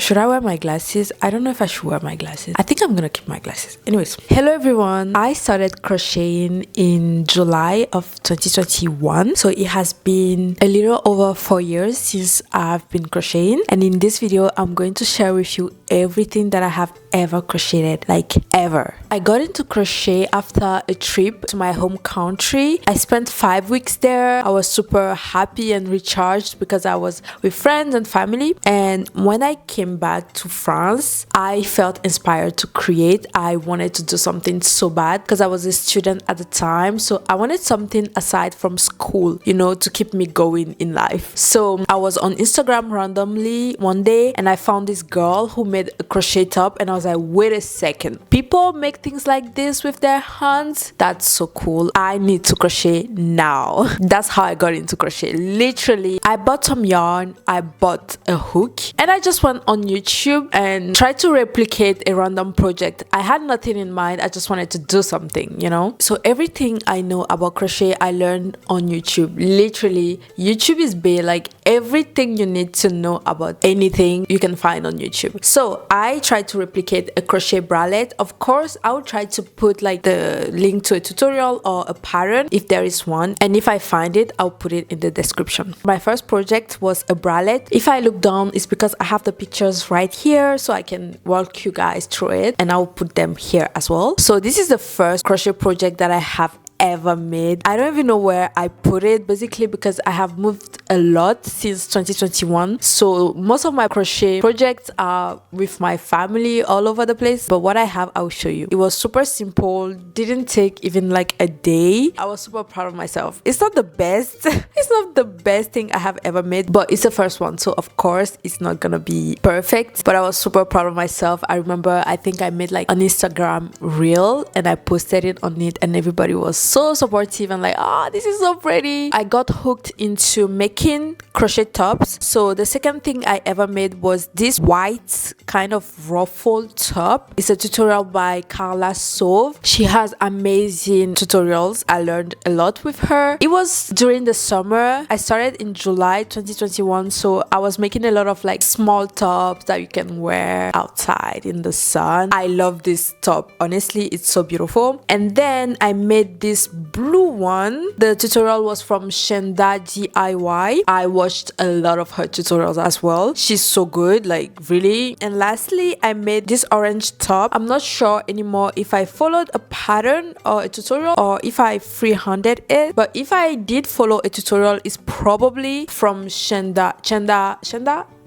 Should I wear my glasses? I don't know if I should wear my glasses. I think I'm gonna keep my glasses. Anyways, hello everyone. I started crocheting in July of 2021. So it has been a little over 4 years since I've been crocheting. And in this video, I'm going to share with you everything that I have ever crocheted, like ever. I got into crochet after a trip to my home country. I spent 5 weeks there. I was super happy and recharged because I was with friends and family. And when I came back to France, I felt inspired to create. I wanted to do something so bad because I was a student at the time. So I wanted something aside from school, you know, to keep me going in life. So I was on Instagram randomly one day and I found this girl who made a crochet top, and I was like, wait a second, people make things like this with their hands? That's so cool. I need to crochet now. That's how I got into crochet. Literally, I bought some yarn, I bought a hook, and I just went on YouTube and tried to replicate a random project. I had nothing in mind. I just wanted to do something, you know? So everything I know about crochet, I learned on YouTube. Literally, YouTube is big. Like everything you need to know about anything you can find on YouTube. So I tried to replicate a crochet bralette. Of course, I would try to put like the link to a tutorial or a pattern if there is one, and if I find it, I'll put it in the description. My first project was a bralette. If I look down, it's because I have the pictures right here, so I can walk you guys through it, and I'll put them here as well. So this is the first crochet project that I have ever made. I don't even know where I put it, basically because I have moved a lot since 2021. So most of my crochet projects are with my family all over the place, but what I have, I'll show you. It was super simple, didn't take even like a day. I was super proud of myself. It's not the best it's not the best thing I have ever made, but it's the first one, so of course it's not gonna be perfect, but I was super proud of myself. I remember, I think I made like an Instagram reel and I posted it on it, and everybody was so supportive and like, this is so pretty. I got hooked into making crochet tops. So the second thing I ever made was this white kind of ruffle top. It's a tutorial by Carla Sauve. She has amazing tutorials. I learned a lot with her. It was during the summer. I started in July 2021, so I was making a lot of like small tops that you can wear outside in the sun. I love this top. Honestly, it's so beautiful. And then I made this blue one. The tutorial was from Shenda DIY. I watched a lot of her tutorials as well. She's so good, like really. And lastly, I made this orange top. I'm not sure anymore if I followed a pattern or a tutorial or if I freehanded it, but if I did follow a tutorial, it's probably from Shenda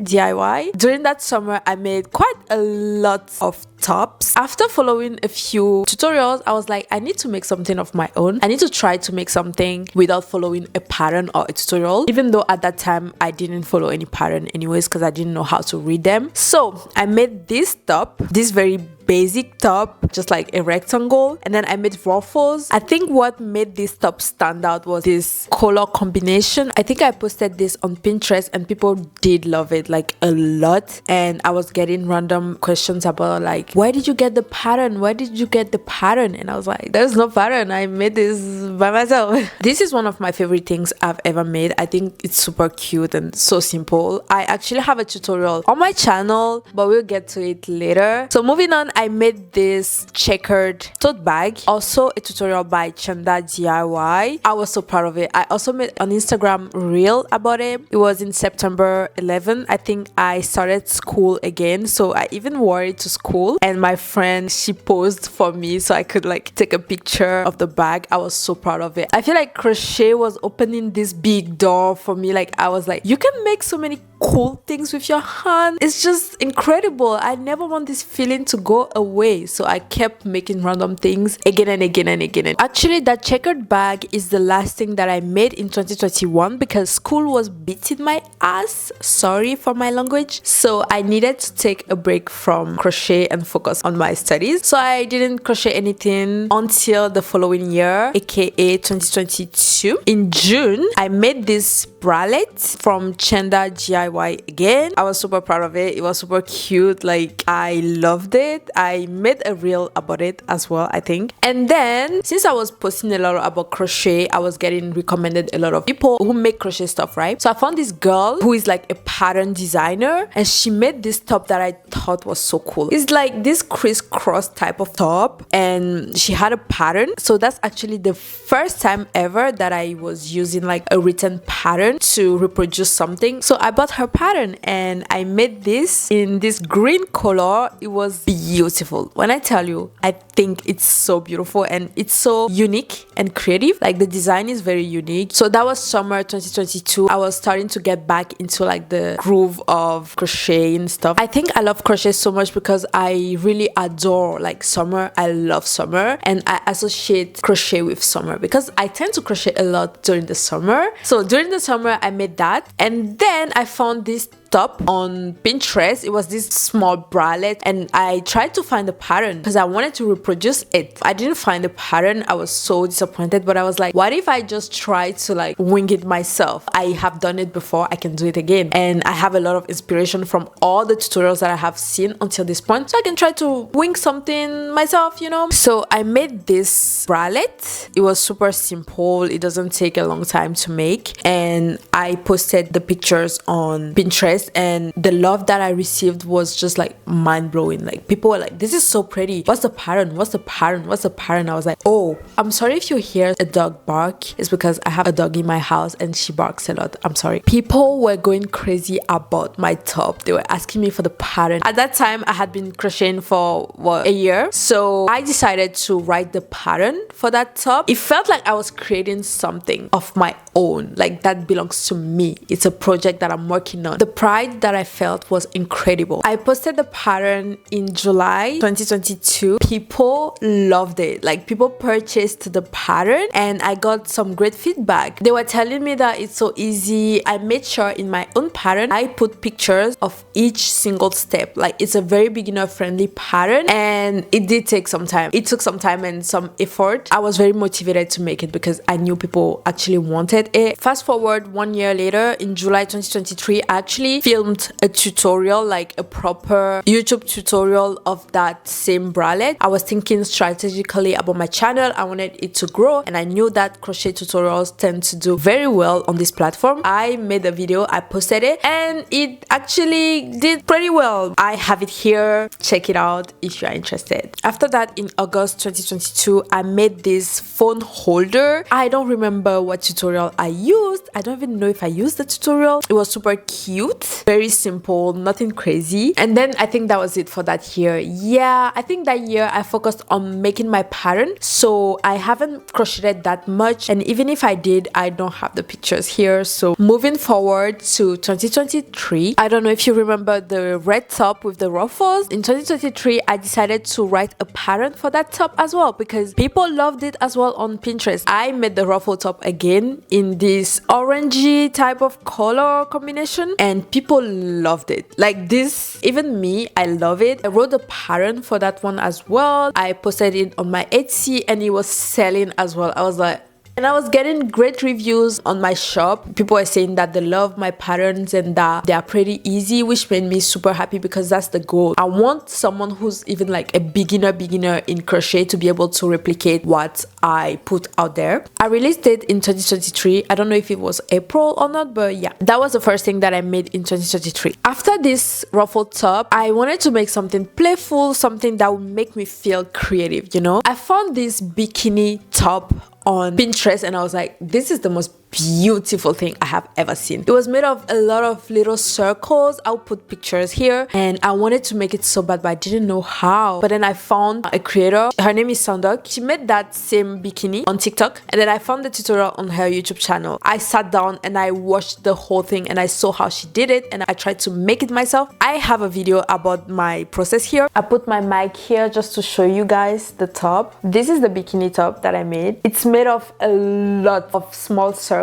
DIY. During that summer, I made quite a lot of tops. After following a few tutorials, I was like, I need to make something of my own. I need to try to make something without following a pattern or a tutorial, even though at that time I didn't follow any pattern anyways because I didn't know how to read them. So I made this top, this very basic top, just like a rectangle, and then I made ruffles. I think what made this top stand out was this color combination. I think I posted this on Pinterest and people did love it like a lot, and I was getting random questions about like, where did you get the pattern? Where did you get the pattern? And I was like, there's no pattern, I made this by myself. This is one of my favorite things I've ever made. I think it's super cute and so simple. I actually have a tutorial on my channel, but we'll get to it later. So moving on, I made this checkered tote bag, also a tutorial by Chenda DIY. I was so proud of it. I also made an Instagram reel about it. It was in September 11. I think I started school again, so I even wore it to school, and my friend, she posed for me so I could like take a picture of the bag. I was so proud of it. I feel like crochet was opening this big door for me. Like I was like, you can make so many cool things with your hand. It's just incredible. I never want this feeling to go away, so I kept making random things again and again and again. Actually, that checkered bag is the last thing that I made in 2021 because school was beating my ass. Sorry for my language. So I needed to take a break from crochet and focus on my studies. So I didn't crochet anything until the following year, aka 2022. In June, I made this bralette from Chenda DIY. DIY again. I was super proud of it. It was super cute. Like, I loved it. I made a reel about it as well, I think. And then since I was posting a lot about crochet, I was getting recommended a lot of people who make crochet stuff, right? So I found this girl who is like a pattern designer, and she made this top that I thought was so cool. It's like this crisscross type of top, and she had a pattern. So that's actually the first time ever that I was using like a written pattern to reproduce something. So I bought her pattern and I made this in this green color. It was beautiful. When I tell you, I think it's so beautiful and it's so unique and creative. Like, the design is very unique. So that was summer 2022. I was starting to get back into like the groove of crocheting stuff. I think I love crochet so much because I really adore like summer. I love summer, and I associate crochet with summer because I tend to crochet a lot during the summer. So during the summer I made that, and then I found this top on Pinterest. It was this small bralette, and I tried to find the pattern because I wanted to reproduce it. I didn't find the pattern. I was so disappointed, but I was like, what if I just try to like wing it myself? I have done it before, I can do it again, and I have a lot of inspiration from all the tutorials that I have seen until this point, so I can try to wing something myself, you know. So I made this bralette. It was super simple. It doesn't take a long time to make, and I posted the pictures on Pinterest, and the love that I received was just like mind-blowing. Like, people were like, this is so pretty, what's the pattern, what's the pattern, what's the pattern? I was like, oh, I'm sorry if you hear a dog bark. It's because I have a dog in my house and she barks a lot. I'm sorry. People were going crazy about my top. They were asking me for the pattern. At that time I had been crocheting for what, a year, so I decided to write the pattern for that top. It felt like I was creating something of my own, like that belongs to me. It's a project that I'm working on. The pride that I felt was incredible. I posted the pattern in July 2022. People loved it. Like, people purchased the pattern and I got some great feedback. They were telling me that it's so easy. I made sure in my own pattern I put pictures of each single step. Like, it's a very beginner friendly pattern, and it did take some time. It took some time and some effort. I was very motivated to make it because I knew people actually wanted it. Fast forward 1 year later, in July 2023, I actually filmed a tutorial, like a proper YouTube tutorial of that same bralette. I was thinking strategically about my channel. I wanted it to grow, and I knew that crochet tutorials tend to do very well on this platform. I made a video, I posted it, and it actually did pretty well. I have it here. Check it out if you are interested. After that, in August 2022, I made this phone holder. I don't remember what tutorial I used. I don't even know if I used the tutorial. It was super cute, very simple, nothing crazy. And then I think that was it for that year. Yeah, I think that year I focused on making my pattern, so I haven't crocheted that much, and even if I did, I don't have the pictures here. So moving forward to 2023, I don't know if you remember the red top with the ruffles. In 2023, I decided to write a pattern for that top as well because people loved it as well on Pinterest. I made the ruffle top again in this orangey type of color combination, and people loved it. Like, this, even me, I love it. I wrote a pattern for that one as well. I posted it on my Etsy and it was selling as well. I was like, and I was getting great reviews on my shop. People were saying that they love my patterns and that they are pretty easy, which made me super happy because that's the goal. I want someone who's even like a beginner in crochet to be able to replicate what I put out there. I released it in 2023. I don't know if it was April or not, but yeah, that was the first thing that I made in 2023. After this ruffle top, I wanted to make something playful, something that would make me feel creative, you know? I found this bikini top on Pinterest and I was like, this is the most beautiful thing I have ever seen. It was made of a lot of little circles. I'll put pictures here, and I wanted to make it so bad, but I didn't know how. But then I found a creator. Her name is Sandok. She made that same bikini on TikTok, and then I found the tutorial on her YouTube channel. I sat down and I watched the whole thing and I saw how she did it, and I tried to make it myself. I have a video about my process here. I put my mic here just to show you guys the top. This is the bikini top that I made. It's made of a lot of small circles.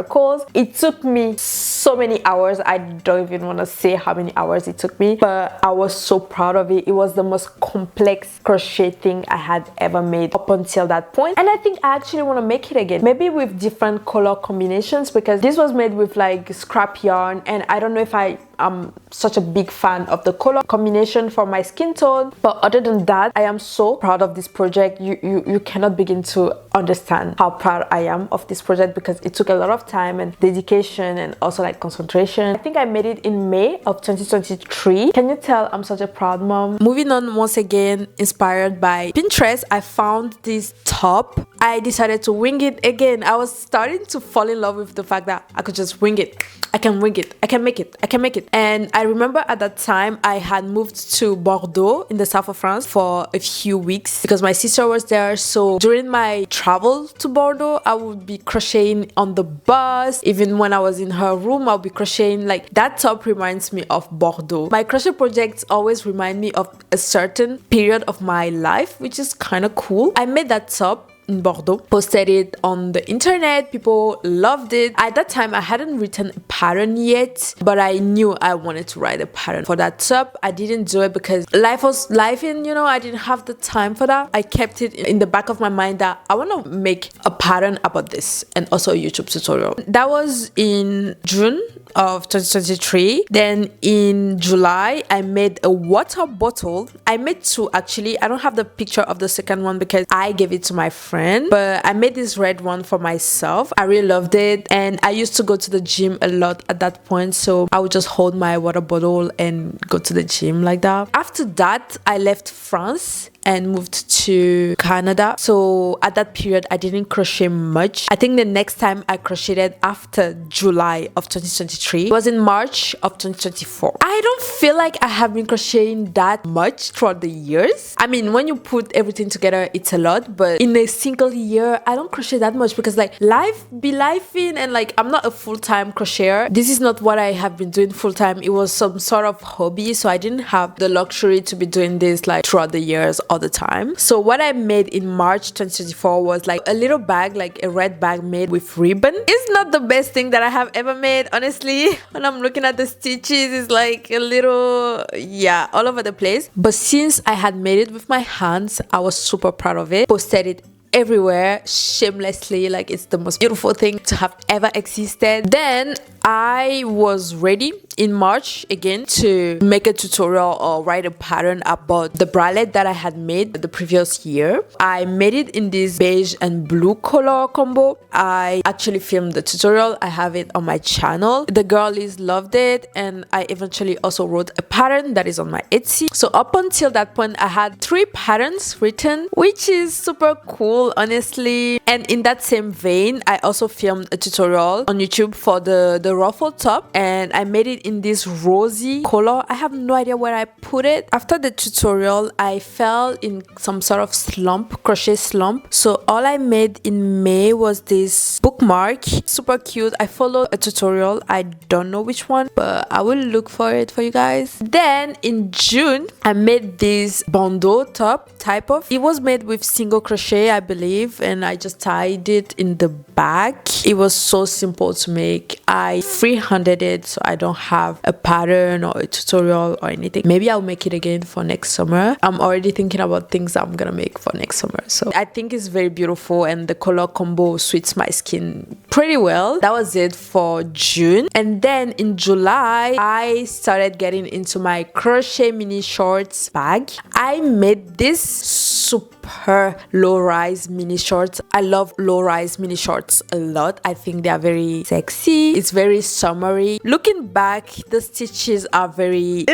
It took me so many hours. I don't even want to say how many hours it took me, but I was so proud of it. It was the most complex crochet thing I had ever made up until that point, and I think I actually want to make it again, maybe with different color combinations, because this was made with like scrap yarn, and I don't know if I I'm such a big fan of the color combination for my skin tone. But other than that, I am so proud of this project. You cannot begin to understand how proud I am of this project, because it took a lot of time and dedication and also like concentration. I think I made it in May of 2023. Can you tell I'm such a proud mom? Moving on, once again, inspired by Pinterest, I found this top. I decided to wing it again. I was starting to fall in love with the fact that I could just wing it. I can wing it. I can make it. I can make it. And I remember at that time I had moved to Bordeaux in the south of France for a few weeks because my sister was there. So during my travel to Bordeaux, I would be crocheting on the bus. Even when I was in her room, I'll be crocheting. Like, that top reminds me of Bordeaux. My crochet projects always remind me of a certain period of my life, which is kind of cool. I made that top in Bordeaux, posted it on the internet. People loved it. At that time, I hadn't written a pattern yet, but I knew I wanted to write a pattern for that top. I didn't do it because life was life, and I didn't have the time for that. I kept it in the back of my mind that I want to make a pattern about this and also a YouTube tutorial. That was in June of 2023. Then in July, I made a water bottle. I made two actually. I don't have the picture of the second one because I gave it to my friend, but I made this red one for myself. I really loved it, and I used to go to the gym a lot at that point, so I would just hold my water bottle and go to the gym like that. After that, I left France and moved to Canada. So at that period, I didn't crochet much. I think the next time I crocheted after July of 2023 was in March of 2024. I don't feel like I have been crocheting that much throughout the years. I mean, when you put everything together, it's a lot, but in a single year, I don't crochet that much because like life be lifing, and like I'm not a full-time crocheter. This is not what I have been doing full-time. It was some sort of hobby, so I didn't have the luxury to be doing this like throughout the years all the time. So what I made in March 2024 was like a little bag, like a red bag made with ribbon. It's not the best thing that I have ever made, honestly. When I'm looking at the stitches, it's like a little, yeah, all over the place. But since I had made it with my hands, I was super proud of it. Posted it everywhere shamelessly, like it's the most beautiful thing to have ever existed. Then I was ready in March again to make a tutorial or write a pattern about the bralette that I had made the previous year. I made it in this beige and blue color combo. I actually filmed the tutorial. I have it on my channel. The girlies loved it, and I eventually also wrote a pattern that is on my Etsy. So up until that point, I had 3 patterns written, which is super cool, honestly. And in that same vein, I also filmed a tutorial on YouTube for the ruffle top, and I made it in this rosy color. I have no idea where I put it. After the tutorial, I fell in some sort of slump, crochet slump. So all I made in May was this bookmark, super cute. I followed a tutorial. I don't know which one, but I will look for it for you guys. Then in June, I made this bandeau top type of. It was made with single crochet, I believe, and I just tied it in the back. It was so simple to make. I freehanded it, so I don't have a pattern or a tutorial or anything. Maybe I'll make it again for next summer. I'm already thinking about things I'm gonna make for next summer, so I think it's very beautiful, and the color combo suits my skin pretty well. That was it for June. And then in July, I started getting into my crochet mini shorts bag. I made this super low-rise mini shorts. I love low-rise mini shorts a lot. I think they are very sexy. It's very summery. Looking back, the stitches are very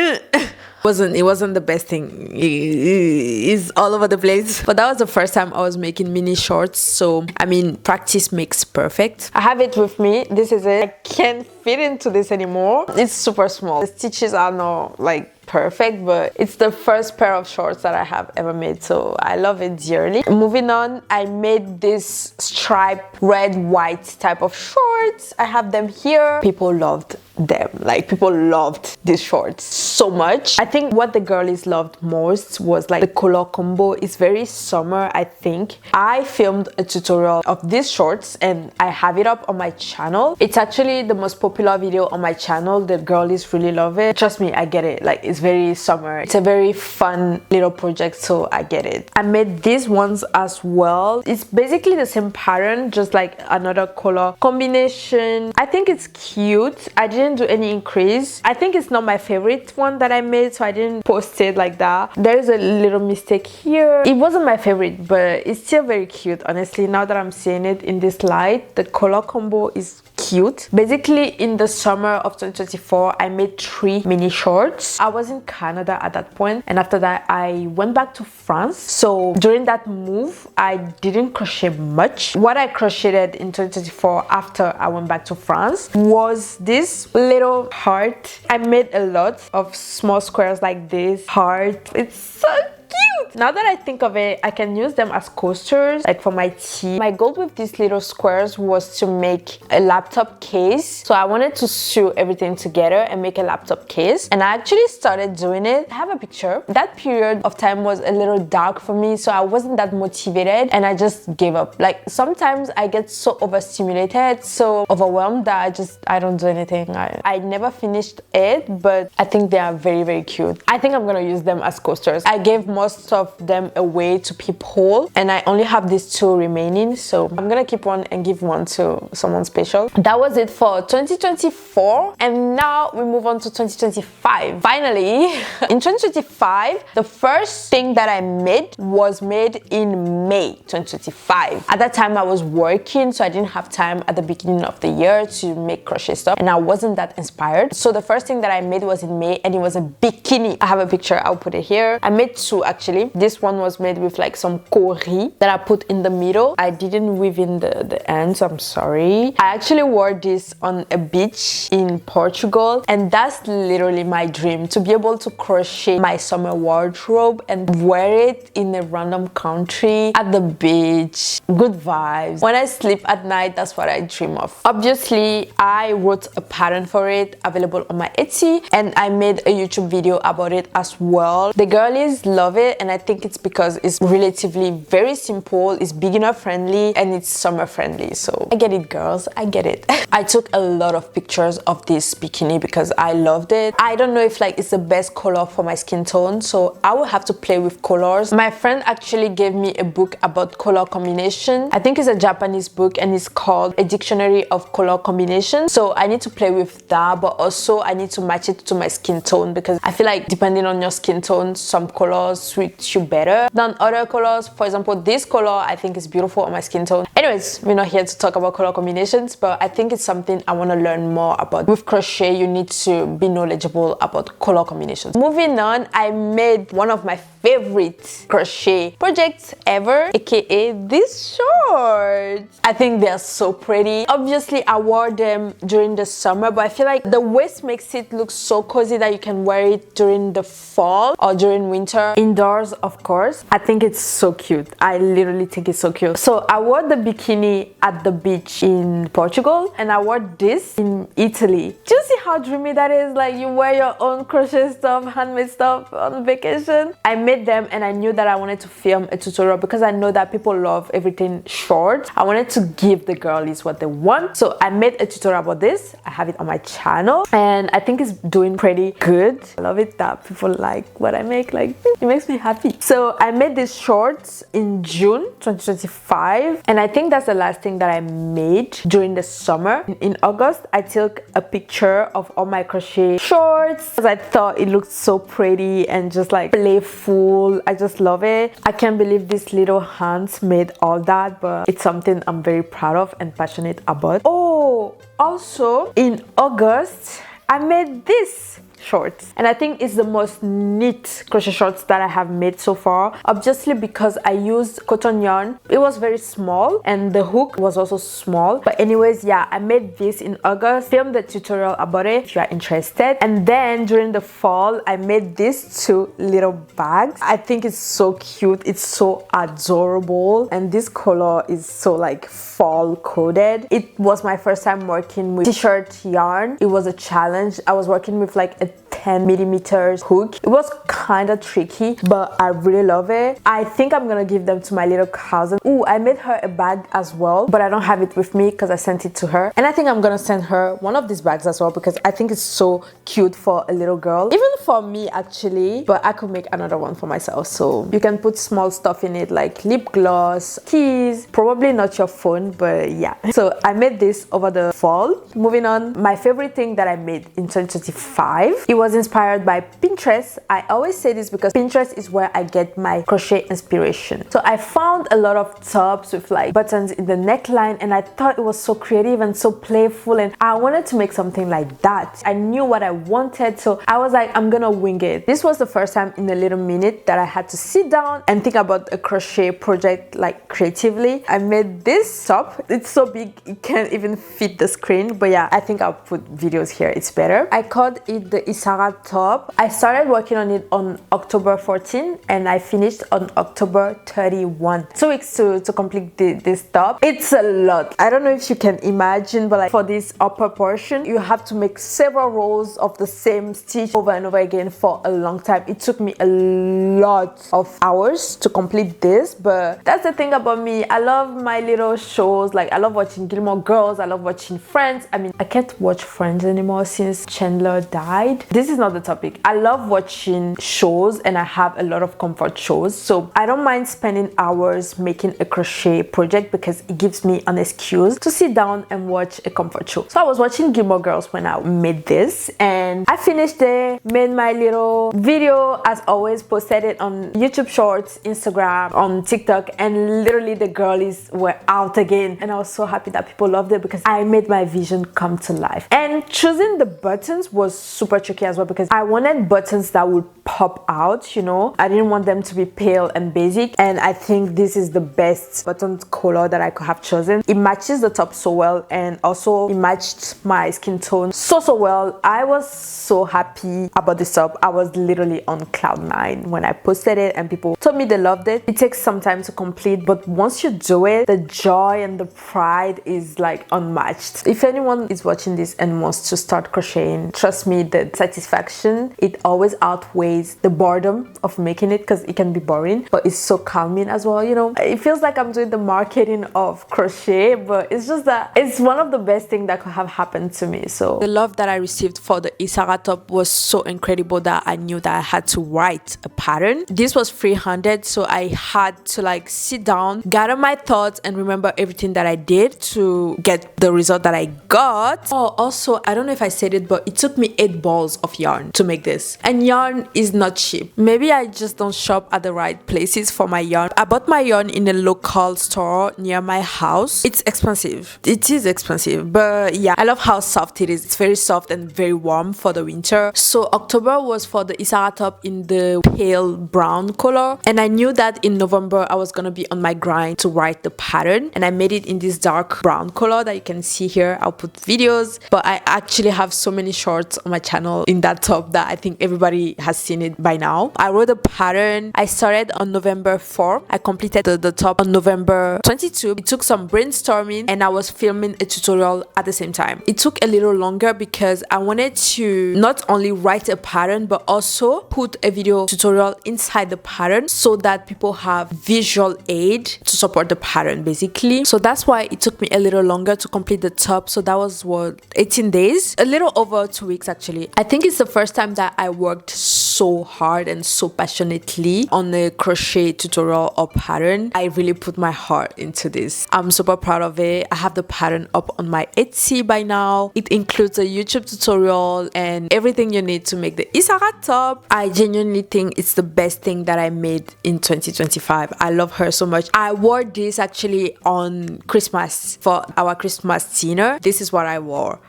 it wasn't the best thing. It's all over the place. But that was the first time I was making mini shorts, so I mean, practice makes perfect. I have it with me. This is it. I can't fit into this anymore. It's super small. The stitches are not like perfect, but it's the first pair of shorts that I have ever made, so I love it dearly. Moving on, I made this striped red white type of shorts. I have them here. People loved them. Like, people loved these shorts so much. I think what the girlies loved most was like the color combo. It's very summer, I think. I filmed a tutorial of these shorts and I have it up on my channel. It's actually the most popular video on my channel. The girlies really love it. Trust me, I get it. Like, it's very summer. It's a very fun little project, so I get it. I made these ones as well. It's basically the same pattern, just like another color combination. I think it's cute. I didn't didn't do any increase. I think it's not my favorite one that I made, so I didn't post it like that. There's a little mistake here. It wasn't my favorite, but it's still very cute, honestly. Now that I'm seeing it in this light, the color combo is cute. Basically, in the summer of 2024, I made 3 mini shorts. I was in Canada at that point, and after that I went back to France. So during that move, I didn't crochet much. What I crocheted in 2024 after I went back to France was this little heart. I made a lot of small squares like this heart. It's so cute. Now that I think of it, I can use them as coasters, like for my tea. My goal with these little squares was to make a laptop case. So I wanted to sew everything together and make a laptop case, and I actually started doing it. I have a picture. That period of time was a little dark for me, so I wasn't that motivated, and I just gave up. Like sometimes I get so overstimulated, so overwhelmed that I don't do anything. I never finished it, but I think they are very, very cute. I think I'm gonna use them as coasters. I gave most of them away to people, and I only have these 2 remaining, so I'm gonna keep one and give one to someone special. That was it for 2024, and now we move on to 2025. Finally, in 2025, the first thing that I made was made in May 2025. At that time I was working, so I didn't have time at the beginning of the year to make crochet stuff, and I wasn't that inspired. So the first thing that I made was in May, and it was a bikini. I have a picture, I'll put it here. I made 2 actually. This one was made with like some kori that I put in the middle. I didn't weave in the ends, I'm sorry. I actually wore this on a beach in Portugal, and that's literally my dream, to be able to crochet my summer wardrobe and wear it in a random country at the beach. Good vibes. When I sleep at night, that's what I dream of. Obviously, I wrote a pattern for it available on my Etsy, and I made a YouTube video about it as well. The girlies love it, and I think it's because it's relatively very simple, it's beginner friendly, and it's summer friendly. So I get it, girls, I get it. I took a lot of pictures of this bikini because I loved it. I don't know if like it's the best color for my skin tone, so I will have to play with colors. My friend actually gave me a book about color combination. I think it's a Japanese book, and it's called A Dictionary of Color Combination. So I need to play with that, but also I need to match it to my skin tone, because I feel like depending on your skin tone, some colors suit you better than other colors. For example, this color I think is beautiful on my skin tone. Anyways, we're not here to talk about color combinations, but I think it's something I want to learn more about. With crochet, you need to be knowledgeable about color combinations. Moving on, I made one of my favorite crochet projects ever, aka these shorts. I think they're so pretty. Obviously, I wore them during the summer, but I feel like the waist makes it look so cozy that you can wear it during the fall or during winter, indoors of course. I think it's so cute. I literally think it's so cute. So I wore the bikini at the beach in Portugal, and I wore this in Italy. Do you see how dreamy that is? Like you wear your own crochet stuff, handmade stuff on vacation. I made them, and I knew that I wanted to film a tutorial because I know that people love everything short. I wanted to give the girlies what they want, so I made a tutorial about this. I have it on my channel, and I think it's doing pretty good. I love it that people like what I make. Like, it makes me happy. So I made these shorts in June 2025, and I think that's the last thing that I made during the summer. In August, I took a picture of all my crochet shorts because I thought it looked so pretty and just like playful. I just love it. I can't believe these little hands made all that, but it's something I'm very proud of and passionate about. Oh, also in August, I made this shorts, and I think it's the most neat crochet shorts that I have made so far, obviously because I used cotton yarn. It was very small and the hook was also small, but anyways, yeah, I made this in August. Filmed the tutorial about it if you are interested. And then during the fall, I made these 2 little bags. I think it's so cute, it's so adorable, and this color is so like fall coded. It was my first time working with t-shirt yarn. It was a challenge. I was working with like a a 10mm hook. It was kind of tricky, but I really love it. I think I'm gonna give them to my little cousin. Ooh, I made her a bag as well, but I don't have it with me because I sent it to her. And I think I'm gonna send her one of these bags as well because I think it's so cute for a little girl. Even for me actually, but I could make another one for myself. So you can put small stuff in it like lip gloss, keys, probably not your phone, but yeah. So I made this over the fall. Moving on, my favorite thing that I made in 2025, it was inspired by Pinterest. I always say this because Pinterest is where I get my crochet inspiration. So I found a lot of tops with like buttons in the neckline, and I thought it was so creative and so playful, and I wanted to make something like that. I knew what I wanted, so I was like, I'm gonna wing it. This was the first time in a little minute that I had to sit down and think about a crochet project like creatively. I made this top. It's so big it can't even fit the screen, but yeah, I think I'll put videos here, it's better. I called it the Isara top. I started working on it on October 14 and I finished on October 31. 2 weeks to complete this top. It's a lot. I don't know if you can imagine, but like for this upper portion, you have to make several rows of the same stitch over and over again for a long time. It took me a lot of hours to complete this, but that's the thing about me. I love my little shows. Like I love watching Gilmore Girls. I love watching Friends. I mean, I can't watch Friends anymore since Chandler died. This is not the topic. I love watching shows and I have a lot of comfort shows. So I don't mind spending hours making a crochet project because it gives me an excuse to sit down and watch a comfort show. So I was watching Gilmore Girls when I made this and I finished it, made my little video as always, posted it on YouTube Shorts, Instagram, on TikTok, and literally the girlies were out again. And I was so happy that people loved it because I made my vision come to life. And choosing the buttons was super tricky as well because I wanted buttons that would pop out, you know. I didn't want them to be pale and basic, and I think this is the best button color that I could have chosen. It matches the top so well, and also it matched my skin tone so well. I was so happy about this top. I was literally on cloud 9 when I posted it and people told me they loved it. It takes some time to complete, but once you do it, the joy and the pride is like unmatched. If anyone is watching this and wants to start crocheting, trust me, the satisfaction, it always outweighs the boredom of making it because it can be boring, but it's so calming as well, you know. It feels like I'm doing the marketing of crochet, but it's just that it's one of the best things that could have happened to me. So the love that I received for the Isara top was so incredible that I knew that I had to write a pattern. This was free-handed, so I had to like sit down, gather my thoughts, and remember everything that I did to get the result that I got. Oh, also, I don't know if I said it, but it took me 8 balls of yarn to make this, and yarn is not cheap. Maybe I just don't shop at the right places for my yarn. I bought my yarn in a local store near my house. It's expensive. It is expensive, but yeah, I love how soft it is. It's very soft and very warm for the winter. So October was for the Isara top in the pale brown color, and I knew that in November I was gonna be on my grind to write the pattern, and I made it in this dark brown color that you can see here. I'll put videos, but I actually have so many shorts on my channel in that top that I think everybody has seen it by now. I wrote a pattern. I started on November 4. I completed the top on November 22. It took some brainstorming and I was filming a tutorial at the same time. It took a little longer because I wanted to not only write a pattern but also put a video tutorial inside the pattern so that people have visual aid to support the pattern basically. So that's why it took me a little longer to complete the top. So that was what, 18 days? A little over 2 weeks actually. I think it's the first time that I worked so hard and so passionately on a crochet tutorial or pattern. I really put my heart into this. I'm super proud of it. I have the pattern up on my Etsy by now. It includes a YouTube tutorial and everything you need to make the Isara top. I genuinely think it's the best thing that I made in 2025. I love her so much. I wore this actually on Christmas for our Christmas dinner. This is what I wore.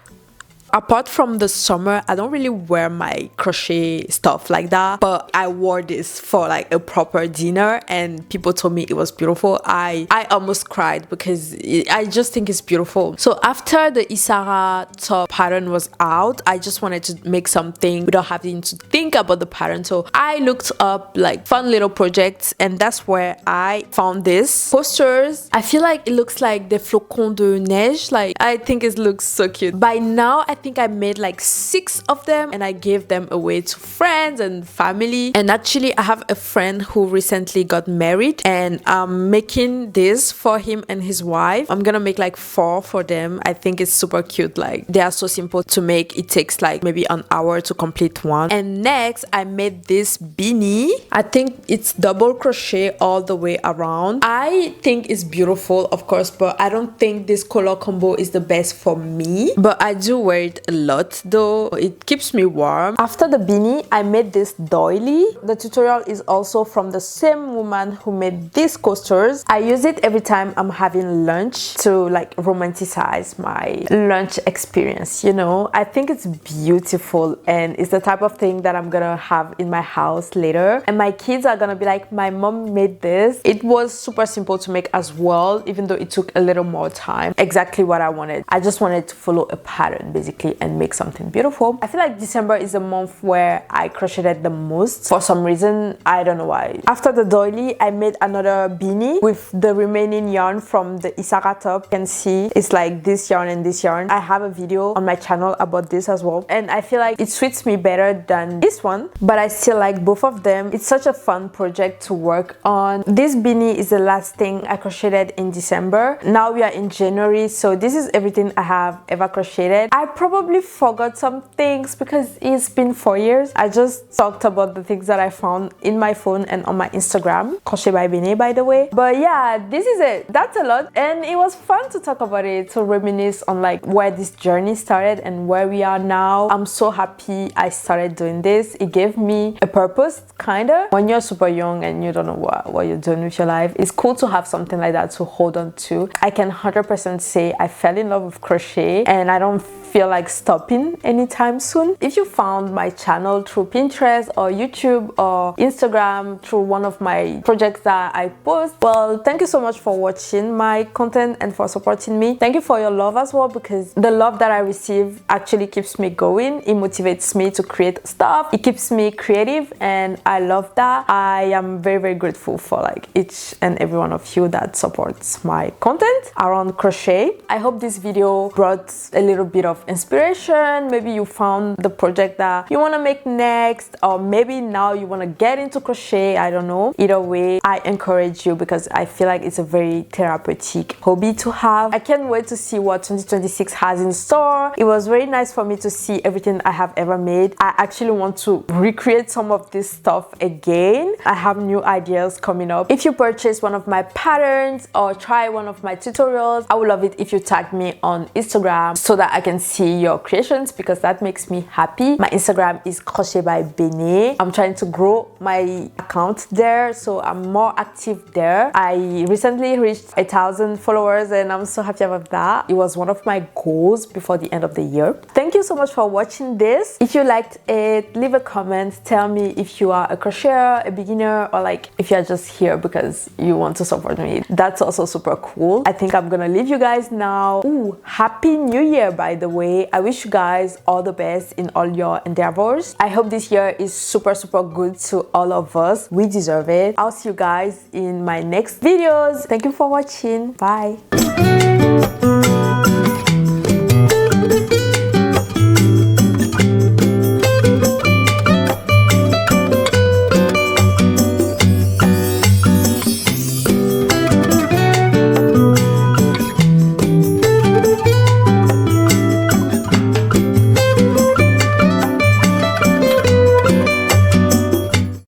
Apart from the summer, I don't really wear my crochet stuff like that, but I wore this for like a proper dinner and people told me it was beautiful. I almost cried because I just think it's beautiful. So after the Isara top pattern was out, I just wanted to make something without having to think about the pattern. So I looked up like fun little projects and that's where I found this posters. I feel like it looks like the flocons de neige. Like I think it looks so cute. By now, I think I made like 6 of them and I gave them away to friends and family. And actually I have a friend who recently got married and I'm making this for him and his wife. I'm gonna make like 4 for them. I think it's super cute. Like they are so simple to make. It takes like maybe an hour to complete one. And next I made this beanie. I think it's double crochet all the way around. I think it's beautiful, of course, but I don't think this color combo is the best for me. But I do wear it a lot though. It keeps me warm. After the beanie, I made this doily. The tutorial is also from the same woman who made these coasters. I use it every time I'm having lunch to like romanticize my lunch experience, you know. I think it's beautiful and it's the type of thing that I'm gonna have in my house later. And my kids are gonna be like, my mom made this. It was super simple to make as well, even though it took a little more time. Exactly what I wanted. I just wanted to follow a pattern basically and make something beautiful. I feel like December is a month where I crocheted the most for some reason. I don't know why. After the doily, I made another beanie with the remaining yarn from the isara top. You can see it's like this yarn and this yarn. I have a video on my channel about this as well, and I feel like it suits me better than this one, but I still like both of them. It's such a fun project to work on. This beanie is the last thing I crocheted in December. Now we are in January, so this is everything I have ever crocheted. I probably forgot some things because it's been 4 years. I just talked about the things that I found in my phone and on my Instagram, crochet by Beanie, by the way. But yeah, this is it. That's a lot, and it was fun to talk about it, to reminisce on like where this journey started and where we are now. I'm so happy I started doing this. It gave me a purpose, kinda. When you're super young and you don't know what you're doing with your life, it's cool to have something like that to hold on to. I can 100% say I fell in love with crochet and I don't feel like stopping anytime soon. If you found my channel through Pinterest or YouTube or Instagram through one of my projects that I post, well, thank you so much for watching my content and for supporting me. Thank you for your love as well, because the love that I receive actually keeps me going. It motivates me to create stuff. It keeps me creative and I love that. I am very, very grateful for like each and every one of you that supports my content around crochet. I hope this video brought a little bit of inspiration. Maybe you found the project that you want to make next, or maybe now you want to get into crochet. I don't know. Either way, I encourage you because I feel like it's a very therapeutic hobby to have. I can't wait to see what 2026 has in store. It was very nice for me to see everything I have ever made. I actually want to recreate some of this stuff again. I have new ideas coming up. If you purchase one of my patterns or try one of my tutorials, I would love it if you tag me on Instagram so that I can see your creations, because that makes me happy. My Instagram is crochet by Beanie. I'm trying to grow my account there, so I'm more active there. I recently reached 1,000 followers and I'm so happy about that. It was one of my goals before the end of the year. Thank you so much for watching this. If you liked it, leave a comment. Tell me if you are a crocheter, a beginner, or like if you're just here because you want to support me. That's also super cool. I think I'm gonna leave you guys now. Ooh, happy new year, by the way. I wish you guys all the best in all your endeavors. I hope this year is super, super good to all of us. We deserve it. I'll see you guys in my next videos. Thank you for watching. Bye.